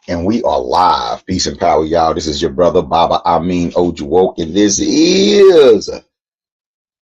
And we are live. Peace and power, y'all. This is your brother, Baba Amin Ojuwoke, and this is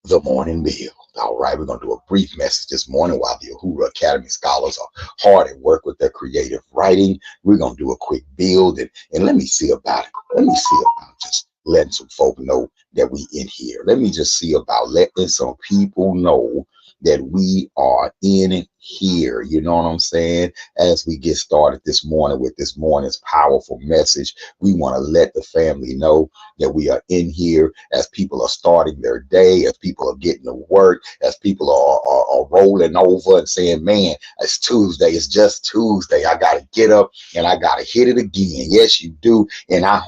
the morning meal. All right, we're going to do a brief message this morning while the Uhuru Academy scholars are hard at work with their creative writing. We're going to do a quick build, and let me see about it. Let me see about just letting some folk know that we in here. Let me just see about letting some people know that we are in here. You know what I'm saying? As we get started this morning with this morning's powerful message, we want to let the family know that we are in here as people are starting their day, as people are getting to work, as people are rolling over and saying, man, it's Tuesday. It's just Tuesday. I got to get up and I got to hit it again. Yes, you do. And I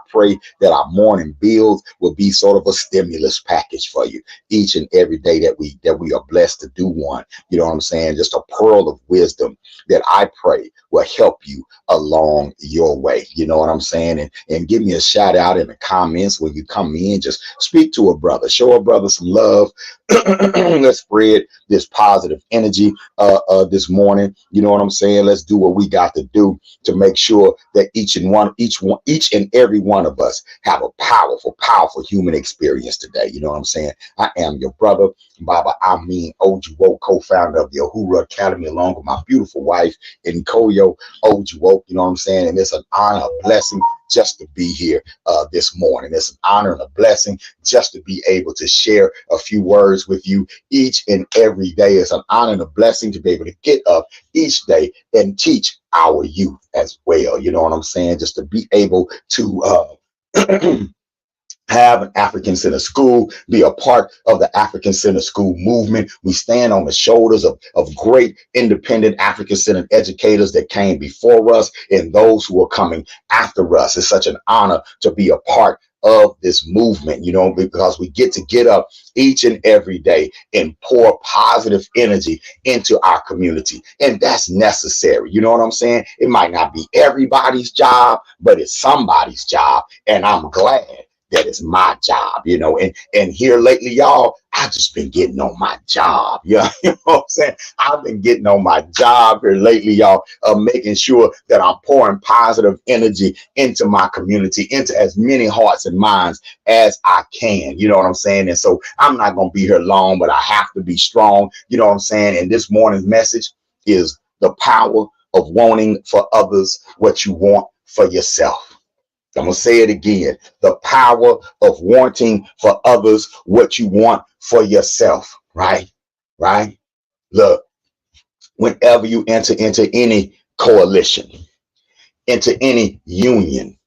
pray that our morning builds will be sort of a stimulus package for you each and every day that we are blessed to do one. You know what I'm saying? Just a pearl of wisdom that I pray will help you along your way. You know what I'm saying? And give me a shout out in the comments when you come in. Just speak to a brother, show a brother some love. Let's spread this positive energy this morning. You know what I'm saying? Let's do what we got to do to make sure that each and every one of us have a powerful human experience today. You know what I'm saying? I am your brother, Baba Amin Ojuwoke, co-founder of the Uhuru Academy, along with my beautiful wife, Nkoyo Ojuwoke. You know what I'm saying? And it's an honor, a blessing just to be here this morning. It's an honor and a blessing just to be able to share a few words with you each and every day. It's an honor and a blessing to be able to get up each day and teach our youth as well. You know what I'm saying? Just to be able to have an African Center School, be a part of the African Center School movement. We stand on the shoulders of great independent African Center educators that came before us and those who are coming after us. It's such an honor to be a part of this movement, you know, because we get up each and every day and pour positive energy into our community. And that's necessary. You know what I'm saying? It might not be everybody's job, but it's somebody's job. And I'm glad that is my job, you know, and here lately, y'all, I've just been getting on my job. Yeah, you know what I'm saying? I've been getting on my job here lately, y'all, making sure that I'm pouring positive energy into my community, into as many hearts and minds as I can. You know what I'm saying? And so I'm not going to be here long, but I have to be strong. You know what I'm saying? And this morning's message is the power of wanting for others what you want for yourself. I'm going to say it again. The power of wanting for others what you want for yourself. Right? Right? Look, whenever you enter into any coalition, into any union,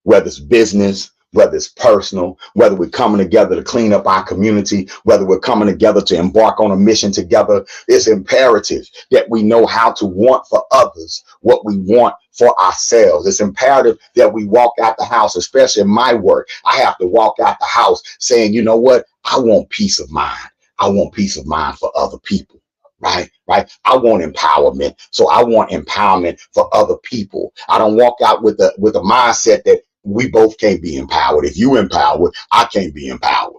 whether it's business, whether it's personal, whether we're coming together to clean up our community, whether we're coming together to embark on a mission together, it's imperative that we know how to want for others what we want for ourselves. It's imperative that we walk out the house, especially in my work. I have to walk out the house saying, you know what? I want peace of mind. I want peace of mind for other people. Right. I want empowerment. So I want empowerment for other people. I don't walk out with a mindset that we both can't be empowered. If you empowered, I can't be empowered.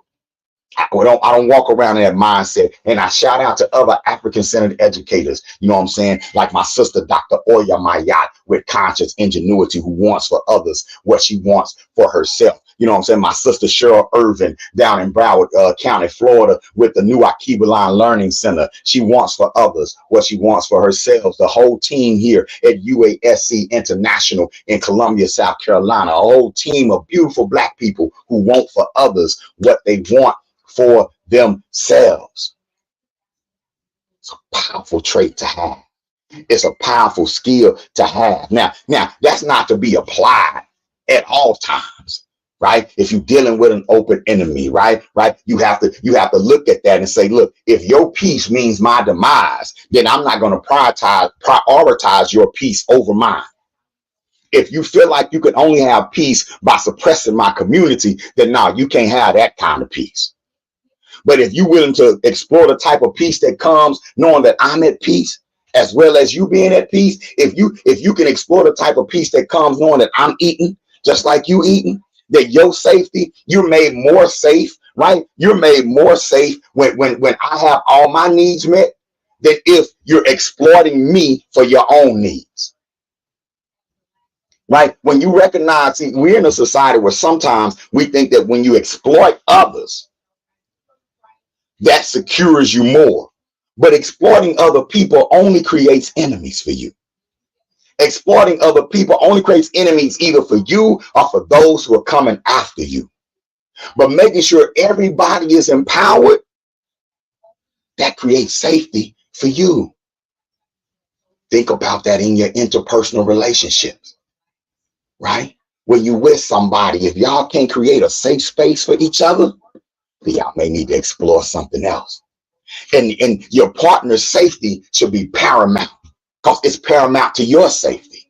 I don't walk around in that mindset. And I shout out to other African-centered educators, you know what I'm saying? Like my sister, Dr. Oya Mayat, with conscious ingenuity, who wants for others what she wants for herself. You know what I'm saying? My sister, Cheryl Irvin, down in Broward County, Florida, with the new Akiba Line Learning Center. She wants for others what she wants for herself. The whole team here at UASC International in Columbia, South Carolina, a whole team of beautiful Black people who want for others what they want for themselves. It's a powerful trait to have. It's a powerful skill to have. Now, that's not to be applied at all times, right? If you're dealing with an open enemy, right, you have to look at that and say, look, if your peace means my demise, then I'm not going to prioritize your peace over mine. If you feel like you can only have peace by suppressing my community, then no, you can't have that kind of peace. But if you're willing to explore the type of peace that comes knowing that I'm at peace, as well as you being at peace, if you can explore the type of peace that comes knowing that I'm eating just like you eating, that your safety, you're made more safe, right? You're made more safe when I have all my needs met than if you're exploiting me for your own needs. right? When you recognize, see, we're in a society where sometimes we think that when you exploit others, that secures you more. But exploiting other people only creates enemies for you. Exploiting other people only creates enemies either for you or for those who are coming after you. But making sure everybody is empowered, that creates safety for you. Think about that in your interpersonal relationships, right? When you with somebody, if y'all can't create a safe space for each other, then y'all may need to explore something else. And your partner's safety should be paramount because it's paramount to your safety.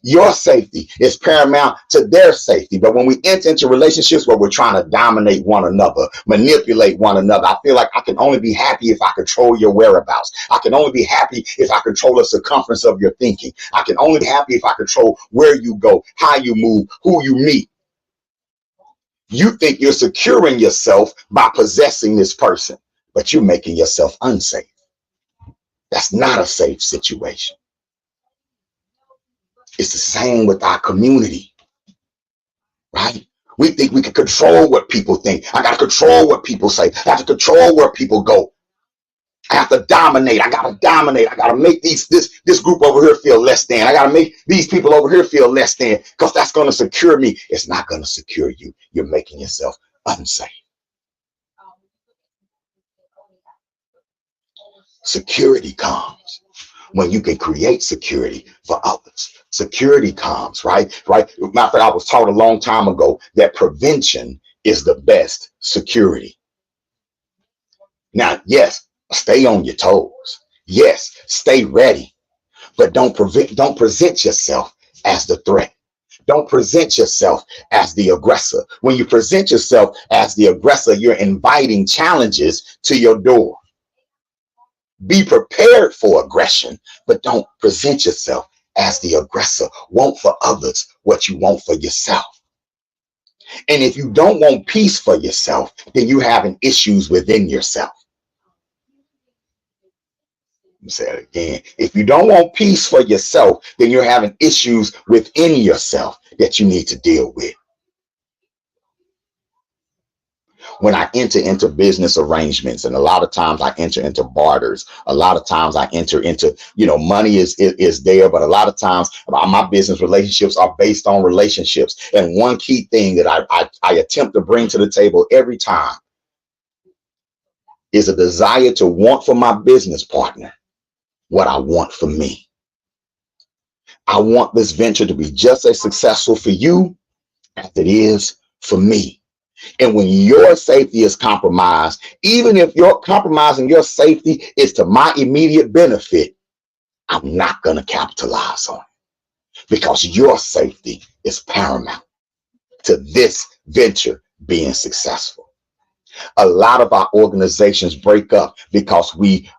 Your safety is paramount to their safety. But when we enter into relationships where we're trying to dominate one another, manipulate one another, I feel like I can only be happy if I control your whereabouts. I can only be happy if I control the circumference of your thinking. I can only be happy if I control where you go, how you move, who you meet. You think you're securing yourself by possessing this person, but you're making yourself unsafe. That's not a safe situation. It's the same with our community, right? We think we can control what people think. I got to control what people say. I have to control where people go. I have to dominate. I got to dominate. I got to make this group over here feel less than. I got to make these people over here feel less than because that's going to secure me. It's not going to secure you. You're making yourself unsafe. Security comes when you can create security for others. Security comes, right? Right. Matter of fact, I was taught a long time ago that prevention is the best security. Now, yes, stay on your toes. Yes, stay ready, but don't present yourself as the threat. Don't present yourself as the aggressor. When you present yourself as the aggressor, you're inviting challenges to your door. Be prepared for aggression, but don't present yourself as the aggressor. Want for others what you want for yourself. And if you don't want peace for yourself, then you're having issues within yourself. Let me say it again. If you don't want peace for yourself, then you're having issues within yourself that you need to deal with. When I enter into business arrangements, and a lot of times I enter into barters, a lot of times I enter into, money is there, but a lot of times my business relationships are based on relationships. And one key thing that I attempt to bring to the table every time is a desire to want for my business partner what I want for me. I want this venture to be just as successful for you as it is for me. And when your safety is compromised, even if you're compromising your safety is to my immediate benefit, I'm not going to capitalize on it because your safety is paramount to this venture being successful. A lot of our organizations break up because we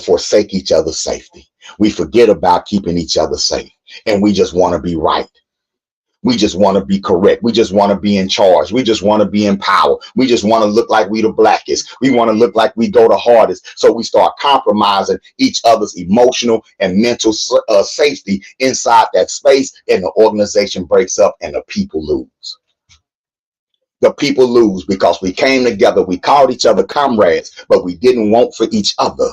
forsake each other's safety. We forget about keeping each other safe, and we just want to be right. We just want to be correct. We just want to be in charge. We just want to be in power. We just want to look like we the blackest. We want to look like we go the hardest. So we start compromising each other's emotional and mental safety inside that space, and the organization breaks up and the people lose. The people lose because we came together. We called each other comrades, but we didn't want for each other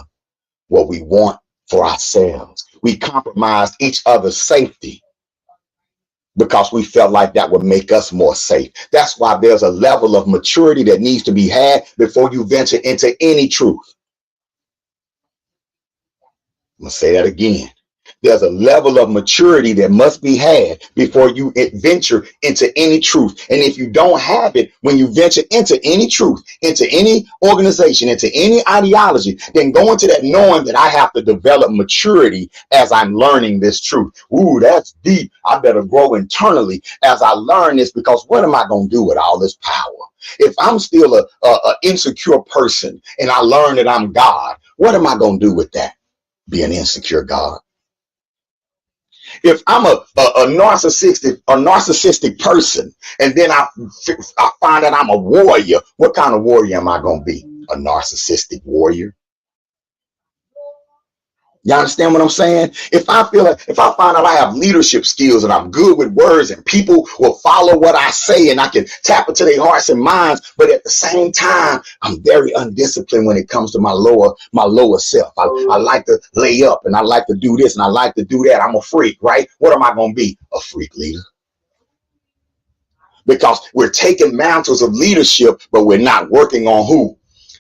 what we want for ourselves. We compromised each other's safety because we felt like that would make us more safe. That's why there's a level of maturity that needs to be had before you venture into any truth. I'm going to say that again. There's a level of maturity that must be had before you venture into any truth. And if you don't have it, when you venture into any truth, into any organization, into any ideology, then go into that knowing that I have to develop maturity as I'm learning this truth. Ooh, that's deep. I better grow internally as I learn this, because what am I going to do with all this power? If I'm still a insecure person and I learn that I'm God, what am I going to do with that? Be an insecure God. If I'm a narcissistic person, and then I find that I'm a warrior, what kind of warrior am I going to be? A narcissistic warrior? You understand what I'm saying? If I feel like, if I find out I have leadership skills and I'm good with words and people will follow what I say and I can tap into their hearts and minds, but at the same time, I'm very undisciplined when it comes to my lower self. I like to lay up and I like to do this and I like to do that. I'm a freak, right? What am I going to be? A freak leader. Because we're taking mantles of leadership, but we're not working on who?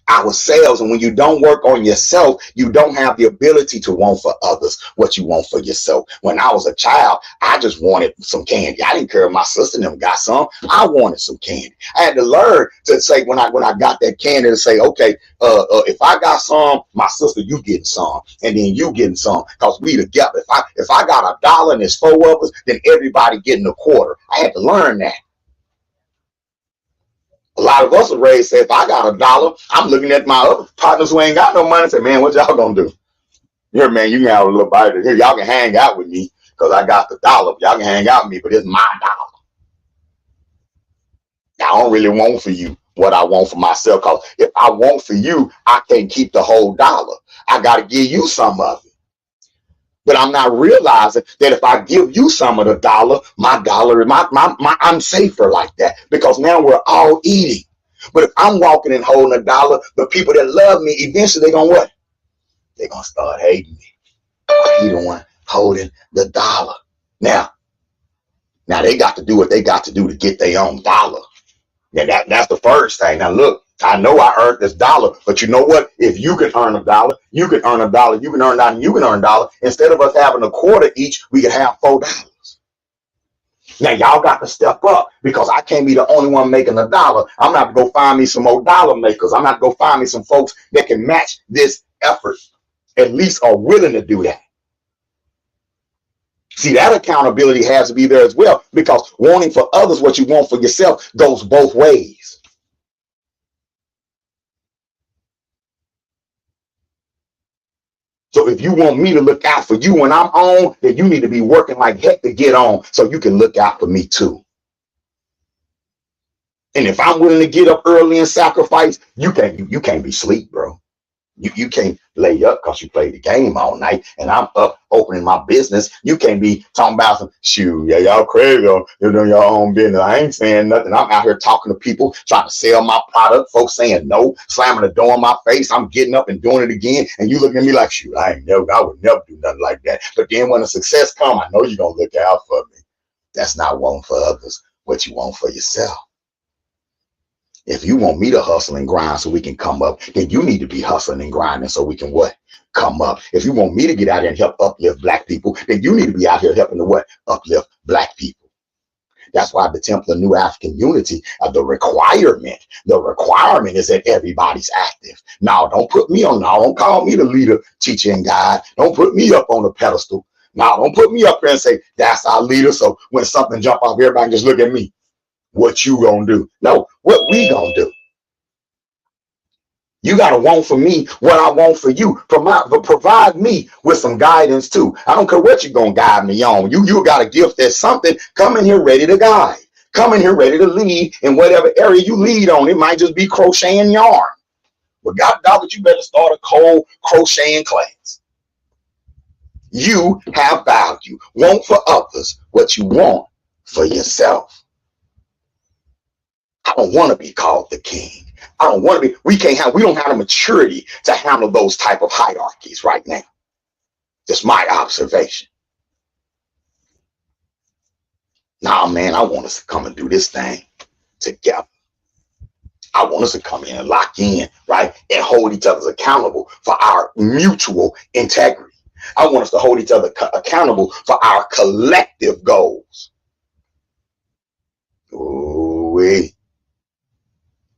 Ourselves. And when you don't work on yourself, you don't have the ability to want for others what you want for yourself. When I was a child, I just wanted some candy. I didn't care if my sister and them got some. I wanted some candy. I had to learn to say when I got that candy to say, okay, if I got some, my sister, you getting some, and then you getting some, because we together. If I got $1 and there's 4 of us, then everybody getting a quarter. I had to learn that. A lot of us are raised say, if I got $1, I'm looking at my other partners who ain't got no money and say, man, what y'all gonna do? Here, man, you can have a little bite of here. Y'all can hang out with me because I got the dollar. Y'all can hang out with me, but it's my dollar. I don't really want for you what I want for myself, because if I want for you, I can't keep the whole dollar. I got to give you some of it. But I'm not realizing that if I give you some of the dollar, I'm safer like that, because now we're all eating. But if I'm walking and holding $1, the people that love me, eventually they're going to what? They're going to start hating me. Why he the one holding the dollar? Now they got to do what they got to do to get their own dollar. Now that's the first thing. Now look, I know I earned this dollar, but you know what? If you can earn $1, you can earn $1, you can earn that, and you can earn $1. Instead of us having a quarter each, we could have $4. Now y'all got to step up, because I can't be the only one making $1. I'm gonna have to go find me some more dollar makers. I'm gonna have to go find me some folks that can match this effort, at least are willing to do that. See, that accountability has to be there as well, because wanting for others what you want for yourself goes both ways. So if you want me to look out for you when I'm on, then you need to be working like heck to get on so you can look out for me too. And if I'm willing to get up early and sacrifice, you can't be asleep, bro. You can't lay up because you played the game all night, and I'm up opening my business. You can't be talking about some shoot. Yeah, y'all crazy. You're doing your own business. I ain't saying nothing. I'm out here talking to people, trying to sell my product. Folks saying no, slamming the door in my face. I'm getting up and doing it again. And you looking at me like, shoot, I would never do nothing like that. But then when the success comes, I know you're going to look out for me. That's not wanting for others what you want for yourself. If you want me to hustle and grind so we can come up, then you need to be hustling and grinding so we can what? Come up. If you want me to get out there and help uplift Black people, then you need to be out here helping to what? Uplift Black people. That's why the Temple of New African Unity, the requirement is that everybody's active. Now, don't put me on, now don't call me the leader, teacher, and guide. Don't put me up on the pedestal. Now, don't put me up there and say, that's our leader, so when something jump off, everybody just look at me. What you gonna do? No, what we gonna do? You gotta want for me what I want for you. Provide me with some guidance too. I don't care what you're gonna guide me on. You got a gift that's something. Come in here ready to guide. Come in here ready to lead in whatever area you lead on. It might just be crocheting yarn. But God, you better start a cold crocheting class. You have value. Want for others what you want for yourself. I don't want to be called the king. I don't want to be, we don't have the maturity to handle those type of hierarchies right now. Just my observation. Nah, man, I want us to come and do this thing together. I want us to come in and lock in, right? And hold each other accountable for our mutual integrity. I want us to hold each other accountable for our collective goals. Ooh,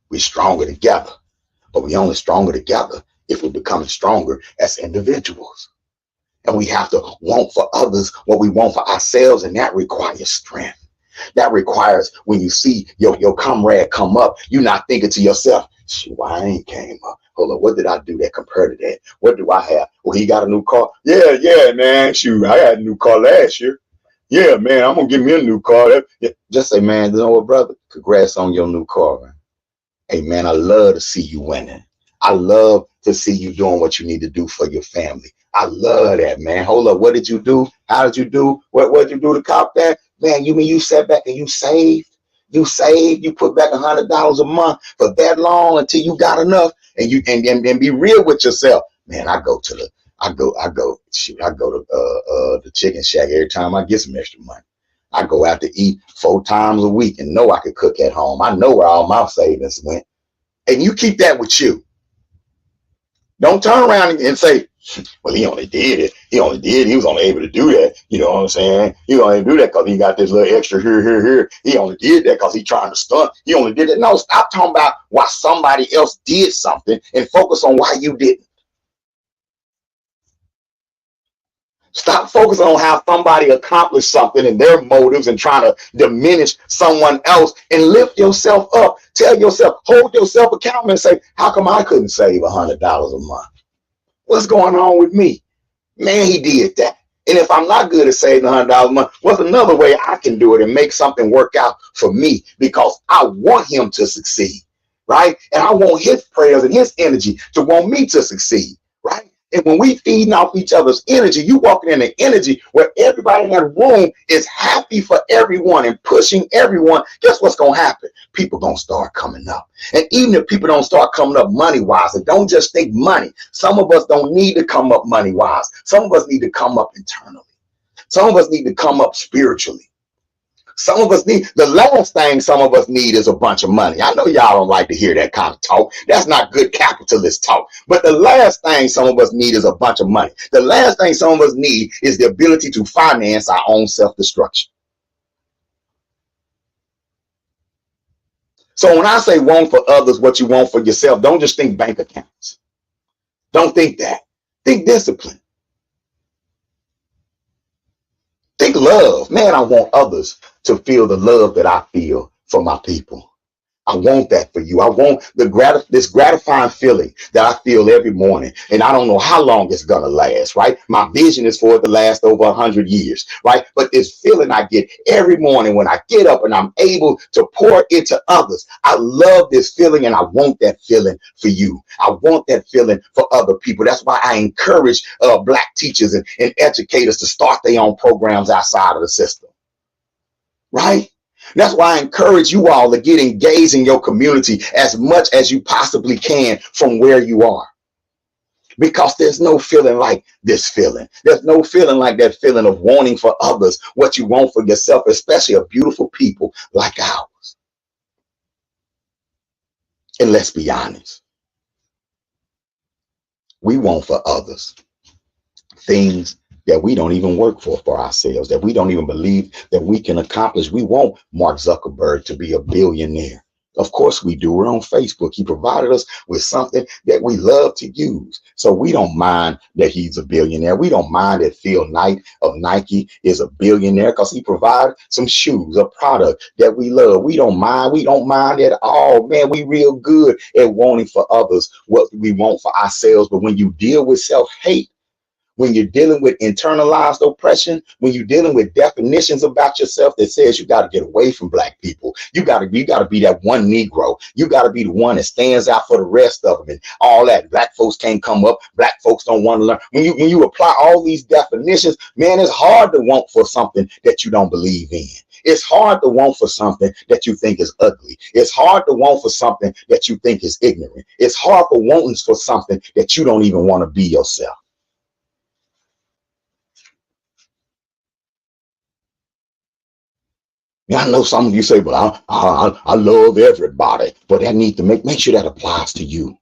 we're stronger together, but we only stronger together if we're becoming stronger as individuals. And we have to want for others what we want for ourselves, and that requires strength. That requires when you see your comrade come up, you're not thinking to yourself, shoot, I ain't came up. Hold on, what did I do that compared to that? What do I have? Well, he got a new car. Yeah, man. Shoot, I had a new car last year. Yeah, man, I'm gonna give me a new car. Just say, man, you know what, brother? Congrats on your new car, man. Hey, man, I love to see you winning. I love to see you doing what you need to do for your family. I love that, man. Hold up. What did you do? How did you do? What did you do to cop that? Man, you mean you sat back and you saved? You saved, you put back $100 a month for that long until you got enough, and you and be real with yourself. Man, I go to the chicken shack every time I get some extra money. I go out to eat 4 times a week and know I could cook at home. I know where all my savings went. And you keep that with you. Don't turn around and say, well, he only did it. He was only able to do that. You know what I'm saying? He only do that because he got this little extra here. He only did that because he trying to stunt. He only did it. No, stop talking about why somebody else did something and focus on why you didn't. Stop focusing on how somebody accomplished something and their motives and trying to diminish someone else, and lift yourself up. Tell yourself, hold yourself accountable and say, how come I couldn't save $100 a month? What's going on with me? Man, he did that. And if I'm not good at saving $100 a month, what's another way I can do it and make something work out for me? Because I want him to succeed, right? And I want his prayers and his energy to want me to succeed, right? And when we feeding off each other's energy, you walking in an energy where everybody in that room is happy for everyone and pushing everyone. Guess what's going to happen? People going to start coming up. And even if people don't start coming up money-wise, and don't just think money. Some of us don't need to come up money-wise. Some of us need to come up internally. Some of us need to come up spiritually. Some of us need, the last thing some of us need is a bunch of money. I know y'all don't like to hear that kind of talk. That's not good capitalist talk. But the last thing some of us need is a bunch of money. The last thing some of us need is the ability to finance our own self-destruction. So when I say want for others what you want for yourself, don't just think bank accounts. Don't think that. Think discipline. Think love. Man, I want others to feel the love that I feel for my people. I want that for you. I want this gratifying feeling that I feel every morning. And I don't know how long it's going to last, right? My vision is for it to last over 100 years, right? But this feeling I get every morning when I get up and I'm able to pour into others. I love this feeling, and I want that feeling for you. I want that feeling for other people. That's why I encourage Black teachers and educators to start their own programs outside of the system, right? That's why I encourage you all to get engaged in your community as much as you possibly can from where you are. Because there's no feeling like this feeling. There's no feeling like that feeling of wanting for others what you want for yourself, especially a beautiful people like ours. And let's be honest, we want for others things that we don't even work for ourselves, that we don't even believe that we can accomplish. We want Mark Zuckerberg to be a billionaire. Of course we do. We're on Facebook. He provided us with something that we love to use. So we don't mind that he's a billionaire. We don't mind that Phil Knight of Nike is a billionaire because he provided some shoes, a product that we love. We don't mind. We don't mind at all. Man, we real good at wanting for others what we want for ourselves. But when you deal with self-hate, when you're dealing with internalized oppression, when you're dealing with definitions about yourself that says you got to get away from Black people, you got to be that one Negro. You got to be the one that stands out for the rest of them and all that. Black folks can't come up. Black folks don't want to learn. When you apply all these definitions, man, it's hard to want for something that you don't believe in. It's hard to want for something that you think is ugly. It's hard to want for something that you think is ignorant. It's hard for wanting for something that you don't even want to be yourself. Yeah, I know some of you say, "Well, I love everybody," but that need to make sure that applies to you.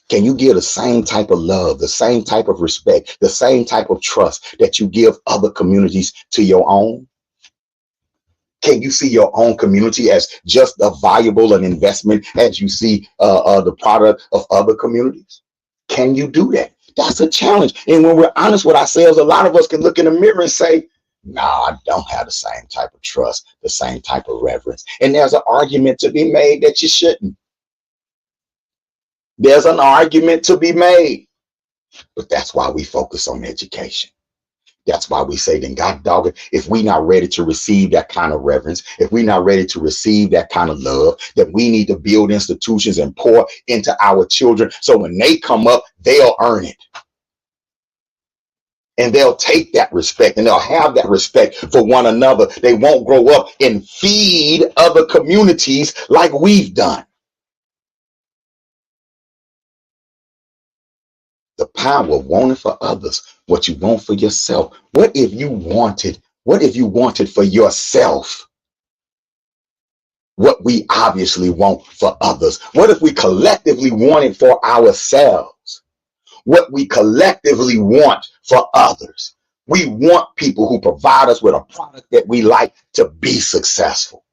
Can you give the same type of love, the same type of respect, the same type of trust that you give other communities to your own? Can you see your own community as just as valuable an investment as you see the product of other communities? Can you do that? That's a challenge. And when we're honest with ourselves, a lot of us can look in the mirror and say, no, I don't have the same type of trust, the same type of reverence. And there's an argument to be made that you shouldn't. There's an argument to be made. But that's why we focus on education. That's why we say, then God dog it, if we not ready to receive that kind of reverence, if we not ready to receive that kind of love, then we need to build institutions and pour into our children so when they come up, they'll earn it. And they'll take that respect and they'll have that respect for one another. They won't grow up and feed other communities like we've done. The power of wanting for others what you want for yourself. What if you wanted for yourself what we obviously want for others? What if we collectively wanted for ourselves what we collectively want for others? We want people who provide us with a product that we like to be successful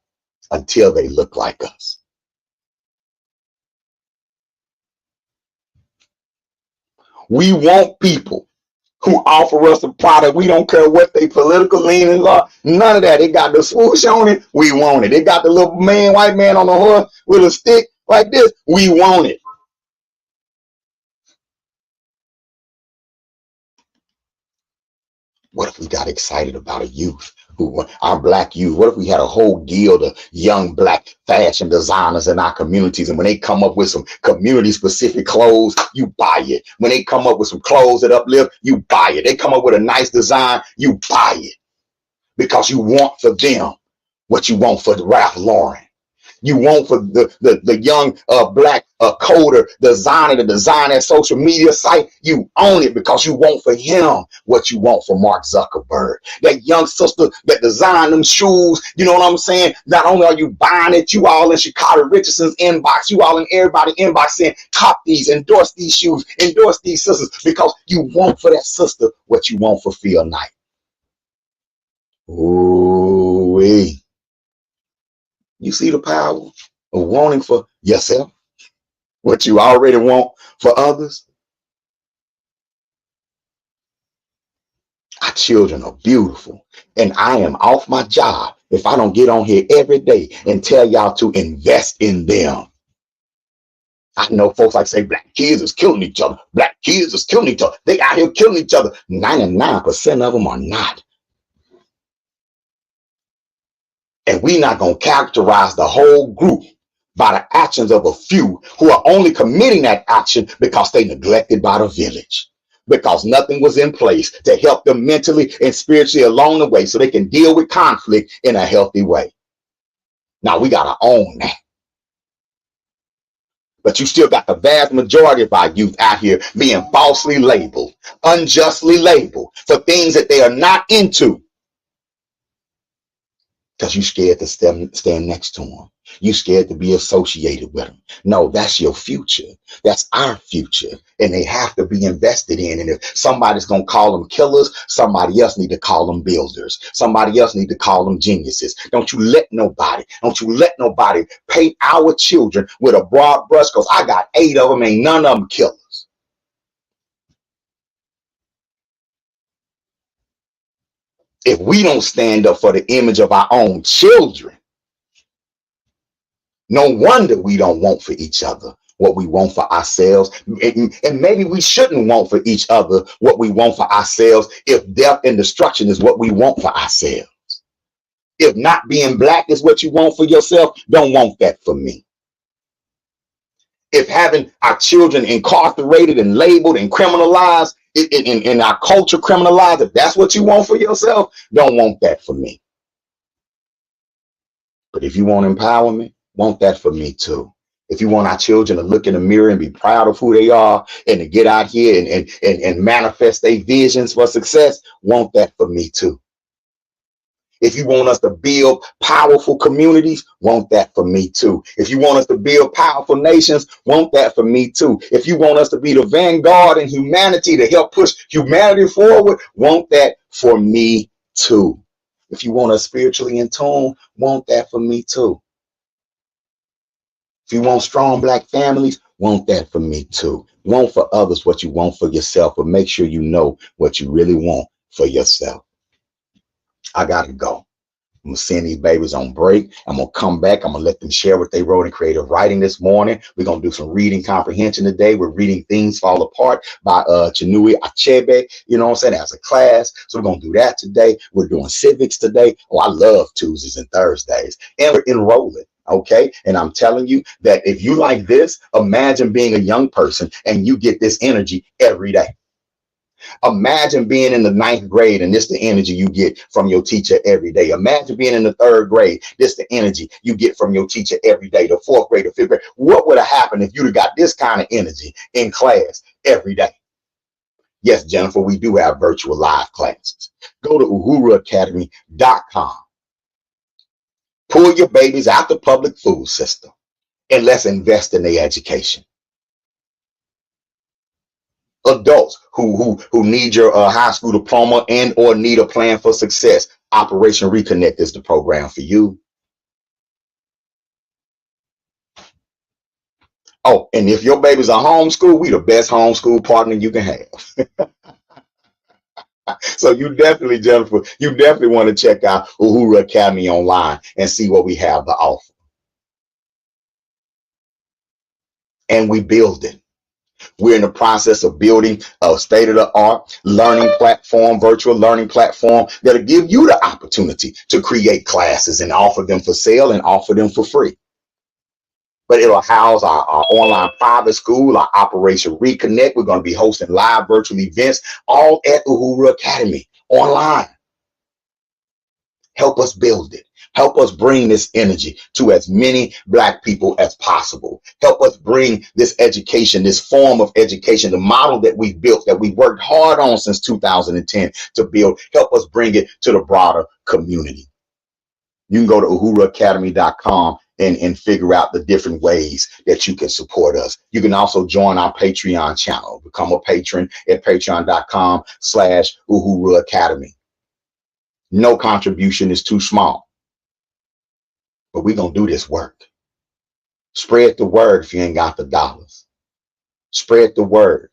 until they look like us. We want people who offer us a product. We don't care what their political leanings are. None of that. It got the swoosh on it. We want it. It got the little white man on the horse with a stick like this. We want it. What if we got excited about a youth our black youth? What if we had a whole guild of young black fashion designers in our communities? And when they come up with some community specific clothes, you buy it. When they come up with some clothes that uplift, you buy it. They come up with a nice design, you buy it because you want for them what you want for Ralph Lauren. You want for the young black coder designer to design that social media site. You own it because you want for him what you want for Mark Zuckerberg. That young sister that designed them shoes, you know what I'm saying? Not only are you buying it, you all in Chicago Richardson's inbox, you all in everybody inbox saying, cop these, endorse these shoes, endorse these sisters, because you want for that sister what you want for Phil Knight. Ooh-wee. You see the power of wanting for yourself what you already want for others? Our children are beautiful, and I am off my job if I don't get on here every day and tell y'all to invest in them. I know folks like say black kids is killing each other. Black kids is killing each other. They out here killing each other. 99% of them are not. And we're not going to characterize the whole group by the actions of a few who are only committing that action because they neglected by the village, because nothing was in place to help them mentally and spiritually along the way so they can deal with conflict in a healthy way. Now we got to own that. But you still got the vast majority of our youth out here being falsely labeled, unjustly labeled for things that they are not into. Because you're scared to stand next to them. You're scared to be associated with them. No, that's your future. That's our future. And they have to be invested in. And if somebody's going to call them killers, somebody else need to call them builders. Somebody else need to call them geniuses. Don't you let nobody paint our children with a broad brush, because I got 8 of them, ain't none of them killers. If we don't stand up for the image of our own children, no wonder we don't want for each other what we want for ourselves. And maybe we shouldn't want for each other what we want for ourselves if death and destruction is what we want for ourselves. If not being black is what you want for yourself, don't want that for me. If having our children incarcerated and labeled and criminalized, in our culture criminalized, if that's what you want for yourself, don't want that for me. But if you want empowerment, want that for me too. If you want our children to look in the mirror and be proud of who they are and to get out here and manifest their visions for success, want that for me too. If you want us to build powerful communities, want that for me too. If you want us to build powerful nations, want that for me too. If you want us to be the vanguard in humanity to help push humanity forward, want that for me too. If you want us spiritually in tune, want that for me too. If you want strong black families, want that for me too. Want for others what you want for yourself, but make sure you know what you really want for yourself. I gotta go. I'm gonna send these babies on break. I'm gonna come back. I'm gonna let them share what they wrote in creative writing this morning. We're gonna do some reading comprehension today. We're reading Things Fall Apart by Chinua Achebe, you know what I'm saying, as a class. So we're gonna do that today. We're doing civics today. Oh, I love Tuesdays and Thursdays. And we're enrolling. Okay. And I'm telling you that if you like this, imagine being a young person and you get this energy every day. Imagine being in the ninth grade and this the energy you get from your teacher every day. Imagine being in the third grade. This the energy you get from your teacher every day. The fourth grade, the fifth grade. What would have happened if you'd have got this kind of energy in class every day? Yes, Jennifer, we do have virtual live classes. Go to uhuraacademy.com. Pull your babies out the public food system and let's invest in their education. Adults who need your high school diploma and or need a plan for success, Operation Reconnect is the program for you. Oh, and if your baby's a homeschool, we the best homeschool partner you can have. So you definitely, Jennifer, you definitely want to check out Uhuru Academy online and see what we have to offer. And we build it. We're in the process of building a state-of-the-art learning platform, virtual learning platform that'll give you the opportunity to create classes and offer them for sale and offer them for free. But it'll house our online private school, our Operation Reconnect. We're going to be hosting live virtual events all at Uhuru Academy online. Help us build it. Help us bring this energy to as many Black people as possible. Help us bring this education, this form of education, the model that we've built, that we've worked hard on since 2010 to build. Help us bring it to the broader community. You can go to uhuraacademy.com and figure out the different ways that you can support us. You can also join our Patreon channel. Become a patron at patreon.com/Uhuru Academy. No contribution is too small. But we're going to do this work. Spread the word if you ain't got the dollars. Spread the word.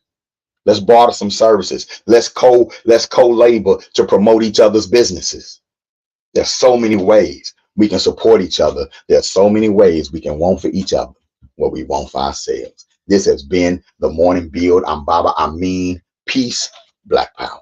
Let's barter some services. Let's co-labor to promote each other's businesses. There's so many ways we can support each other. There's so many ways we can want for each other what we want for ourselves. This has been the Morning Build. I'm Baba Amin. Peace, Black Power.